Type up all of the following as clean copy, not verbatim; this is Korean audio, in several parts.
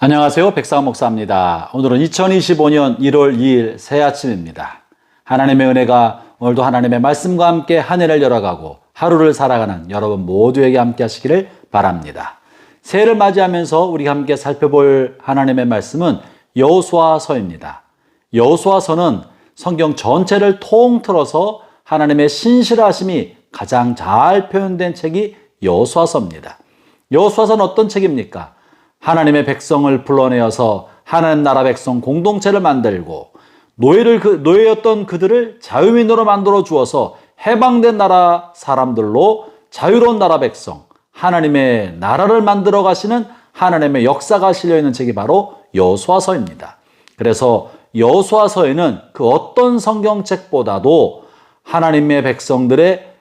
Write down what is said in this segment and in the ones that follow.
안녕하세요. 백상원 목사입니다. 오늘은 2025년 1월 2일 새 아침입니다. 하나님의 은혜가 오늘도 하나님의 말씀과 함께 한 해를 열어가고 하루를 살아가는 여러분 모두에게 함께 하시기를 바랍니다. 새해를 맞이하면서 우리가 함께 살펴볼 하나님의 말씀은 여호수아서입니다. 여호수아서는 성경 전체를 통틀어서 하나님의 신실하심이 가장 잘 표현된 책이 여호수아서입니다. 여호수아서는 어떤 책입니까? 하나님의 백성을 불러내어서 하나님 나라 백성 공동체를 만들고 노예였던 그들을 자유민으로 만들어 주어서 해방된 나라 사람들로 자유로운 나라 백성, 하나님의 나라를 만들어 가시는 하나님의 역사가 실려있는 책이 바로 여호수아서입니다. 그래서 여호수아서에는 그 어떤 성경책보다도 하나님의 백성들의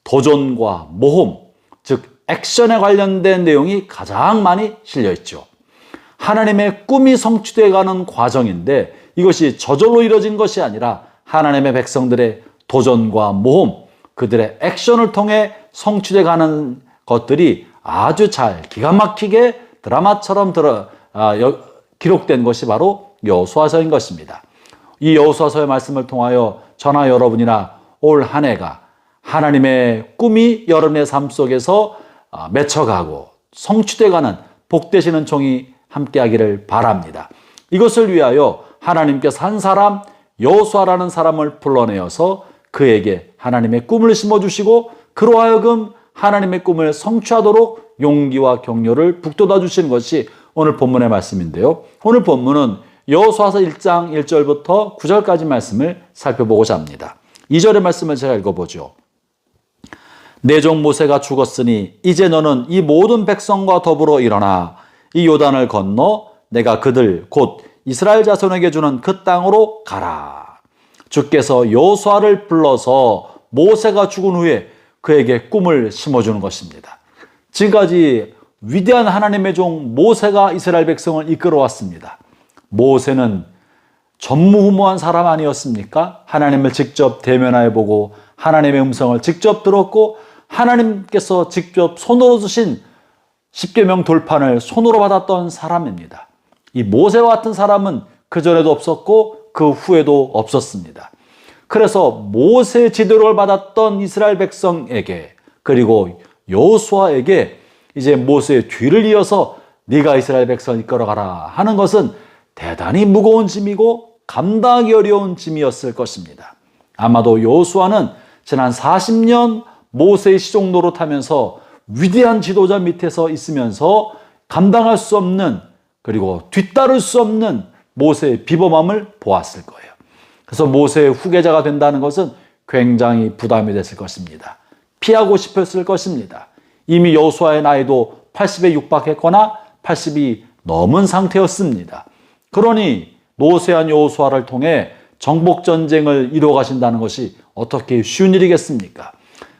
도전과 모험, 즉 액션에 관련된 내용이 가장 많이 실려있죠. 하나님의 꿈이 성취되어가는 과정인데 이것이 저절로 이루어진 것이 아니라 하나님의 백성들의 도전과 모험, 그들의 액션을 통해 성취되어가는 것들이 아주 잘 기가 막히게 드라마처럼 기록된 것이 바로 여호수아서인 것입니다. 이 여호수아서의 말씀을 통하여 저나 여러분이나 올 한 해가 하나님의 꿈이 여러분의 삶 속에서 맺혀가고 성취되어가는 복되시는 종이 함께하기를 바랍니다. 이것을 위하여 하나님께서 한 사람 여호수아라는 사람을 불러내어서 그에게 하나님의 꿈을 심어주시고 그로 하여금 하나님의 꿈을 성취하도록 용기와 격려를 북돋아 주시는 것이 오늘 본문의 말씀인데요. 오늘 본문은 여호수아서 1장 1절부터 9절까지 말씀을 살펴보고자 합니다. 2절의 말씀을 제가 읽어보죠. 내 종 모세가 죽었으니 이제 너는 이 모든 백성과 더불어 일어나 이 요단을 건너 내가 그들 곧 이스라엘 자손에게 주는 그 땅으로 가라. 주께서 여호수아를 불러서 모세가 죽은 후에 그에게 꿈을 심어주는 것입니다. 지금까지 위대한 하나님의 종 모세가 이스라엘 백성을 이끌어왔습니다. 모세는 전무후무한 사람 아니었습니까? 하나님을 직접 대면하여 보고 하나님의 음성을 직접 들었고 하나님께서 직접 손으로 주신 십계명 돌판을 손으로 받았던 사람입니다. 이 모세와 같은 사람은 그전에도 없었고 그 후에도 없었습니다. 그래서 모세의 지도를 받았던 이스라엘 백성에게 그리고 여호수아에게 이제 모세의 뒤를 이어서 네가 이스라엘 백성을 이끌어가라 하는 것은 대단히 무거운 짐이고 감당하기 어려운 짐이었을 것입니다. 아마도 여호수아는 지난 40년 모세의 시종 노릇하면서 위대한 지도자 밑에서 있으면서 감당할 수 없는 그리고 뒤따를 수 없는 모세의 비범함을 보았을 거예요. 그래서 모세의 후계자가 된다는 것은 굉장히 부담이 됐을 것입니다. 피하고 싶었을 것입니다. 이미 여호수아의 나이도 80에 육박했거나 80이 넘은 상태였습니다. 그러니 노쇠한 여호수아를 통해 정복전쟁을 이루어 가신다는 것이 어떻게 쉬운 일이겠습니까?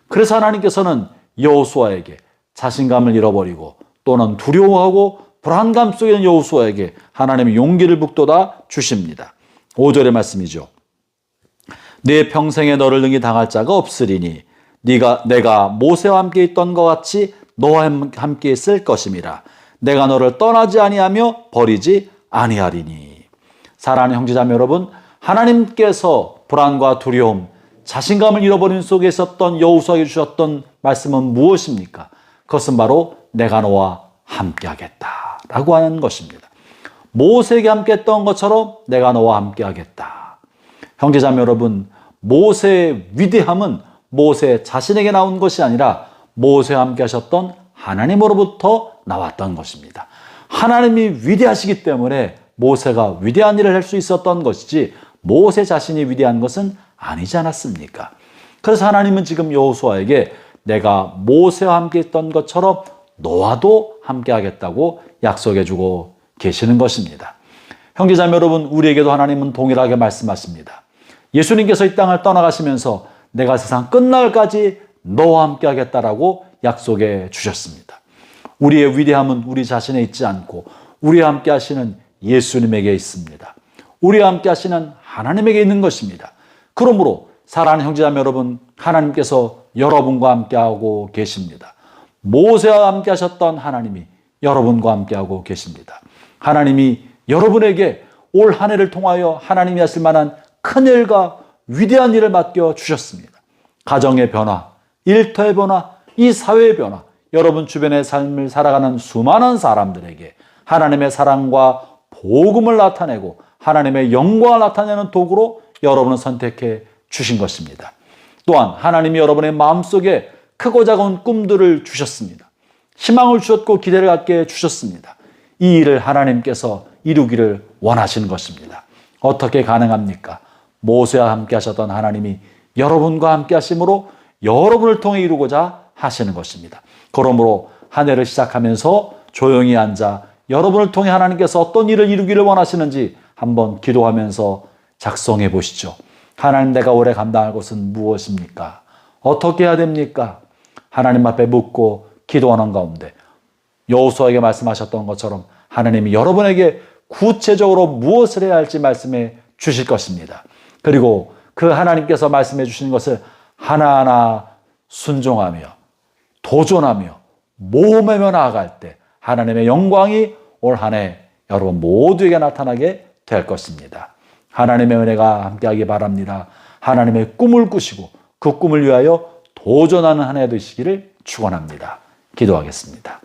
그래서 하나님께서는 여호수아에게 자신감을 잃어버리고 또는 두려워하고 불안감 속에 있는 여호수아에게 하나님의 용기를 북돋아 주십니다. 5절의 말씀이죠. 내 평생에 너를 능히 당할 자가 없으리니 내가 모세와 함께 있던 것 같이 너와 함께 있을 것임이라. 내가 너를 떠나지 아니하며 버리지 아니하리니. 사랑하는 형제자매 여러분, 하나님께서 불안과 두려움, 자신감을 잃어버린 속에 있었던 여호수아에게 주셨던 말씀은 무엇입니까? 그것은 바로 내가 너와 함께 하겠다 라고 하는 것입니다. 모세에게 함께 했던 것처럼 내가 너와 함께 하겠다. 형제자매 여러분, 모세의 위대함은 모세 자신에게 나온 것이 아니라 모세와 함께 하셨던 하나님으로부터 나왔던 것입니다. 하나님이 위대하시기 때문에 모세가 위대한 일을 할 수 있었던 것이지 모세 자신이 위대한 것은 아니지 않았습니까? 그래서 하나님은 지금 여호수아에게 내가 모세와 함께 했던 것처럼 너와도 함께 하겠다고 약속해 주고 계시는 것입니다. 형제자매 여러분, 우리에게도 하나님은 동일하게 말씀하십니다. 예수님께서 이 땅을 떠나가시면서 내가 세상 끝날까지 너와 함께 하겠다라고 약속해 주셨습니다. 우리의 위대함은 우리 자신에 있지 않고 우리와 함께 하시는 예수님에게 있습니다. 우리와 함께 하시는 하나님에게 있는 것입니다. 그러므로 사랑하는 형제자매 여러분, 하나님께서 여러분과 함께하고 계십니다. 모세와 함께 하셨던 하나님이 여러분과 함께하고 계십니다. 하나님이 여러분에게 올 한 해를 통하여 하나님이 하실 만한 큰 일과 위대한 일을 맡겨 주셨습니다. 가정의 변화, 일터의 변화, 이 사회의 변화, 여러분 주변의 삶을 살아가는 수많은 사람들에게 하나님의 사랑과 복음을 나타내고 하나님의 영광을 나타내는 도구로 여러분을 선택해 주신 것입니다. 또한 하나님이 여러분의 마음속에 크고 작은 꿈들을 주셨습니다. 희망을 주셨고 기대를 갖게 주셨습니다. 이 일을 하나님께서 이루기를 원하시는 것입니다. 어떻게 가능합니까? 모세와 함께 하셨던 하나님이 여러분과 함께 하심으로 여러분을 통해 이루고자 하시는 것입니다. 그러므로 한 해를 시작하면서 조용히 앉아 여러분을 통해 하나님께서 어떤 일을 이루기를 원하시는지 한번 기도하면서 작성해 보시죠. 하나님, 내가 올해 감당할 것은 무엇입니까? 어떻게 해야 됩니까? 하나님 앞에 묻고 기도하는 가운데 여호수아에게 말씀하셨던 것처럼 하나님이 여러분에게 구체적으로 무엇을 해야 할지 말씀해 주실 것입니다. 그리고 그 하나님께서 말씀해 주시는 것을 하나하나 순종하며 도전하며 모험하며 나아갈 때 하나님의 영광이 올 한 해 여러분 모두에게 나타나게 될 것입니다. 하나님의 은혜가 함께하기 바랍니다. 하나님의 꿈을 꾸시고 그 꿈을 위하여 도전하는 한 해 되시기를 축원합니다. 기도하겠습니다.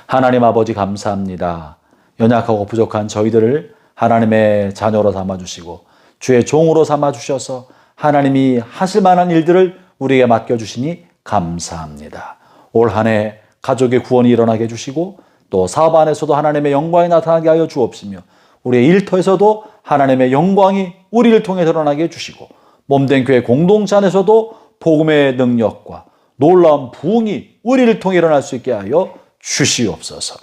하나님 아버지, 감사합니다. 연약하고 부족한 저희들을 하나님의 자녀로 삼아주시고 주의 종으로 삼아주셔서 하나님이 하실 만한 일들을 우리에게 맡겨주시니 감사합니다. 올 한 해 가족의 구원이 일어나게 해주시고 또 사업 안에서도 하나님의 영광이 나타나게 하여 주옵시며 우리의 일터에서도 하나님의 영광이 우리를 통해 드러나게 해주시고 몸된 교회 공동체 안에서도 복음의 능력과 놀라운 부흥이 우리를 통해 일어날 수 있게 하여 주시옵소서.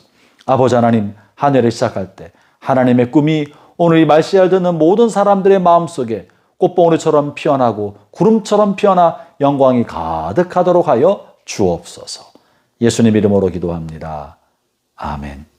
아버지 하나님, 한 해를 시작할 때 하나님의 꿈이 오늘 이 말씀을 듣는 모든 사람들의 마음속에 꽃봉오리처럼 피어나고 구름처럼 피어나 영광이 가득하도록 하여 주옵소서. 예수님 이름으로 기도합니다. 아멘.